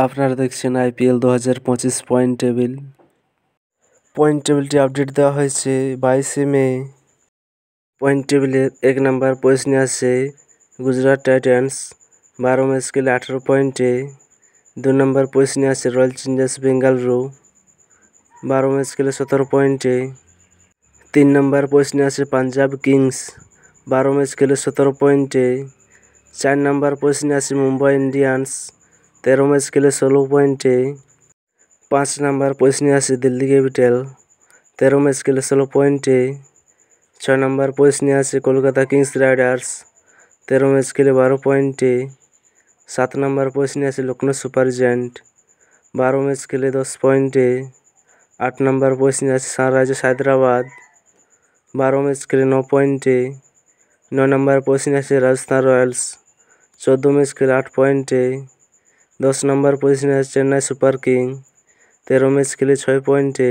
আপনারা দেখছেন IPL 2025 point টেবিলটি আপডেট দেওয়া হয়েছে 22 মে। পয়েন্ট টেবিলের 1 নম্বর পজিশনে আছে গুজরাট টাইটান্স 12 ম্যাচ খেলে 18 পয়েন্টে। 2 নম্বর পজিশনে আছে রয়্যাল চ্যালেঞ্জার্স বেঙ্গালুরু 12 ম্যাচ খেলে 17 পয়েন্টে। 3 নম্বর পজিশনে আছে পাঞ্জাব কিংস 12 ম্যাচ খেলে 17 পয়েন্টে। 4 নম্বর পজিশনে আছে মুম্বাই ইন্ডিয়ান্স 13 ম্যাচ খেলে 16 পয়েন্টে। 5 নম্বর পজিশনে আছে দিল্লি ক্যাপিটাল 13 ম্যাচ খেলে 16 পয়েন্টে। 6 নম্বর পজিশনে আছে কলকাতা কিংস রাইডার্স 13 ম্যাচ খেলে 12 পয়েন্টে। 7 নম্বর পজিশনে আছে লখনৌ সুপার জায়ান্ট 12 ম্যাচ খেলে 10 পয়েন্টে। 8 নম্বর পজিশনে আছে সানরাইজার্স হায়দ্রাবাদ 12 ম্যাচ খেলে 9 পয়েন্টে। 9 নম্বর পজিশনে আছে রাজস্থান রয়্যালস 14 ম্যাচ খেলে 8 পয়েন্টে। 10 নম্বর পজিশনে আছে চেন্নাই সুপার কিং 13 ম্যাচ খেলে 6 পয়েন্টে।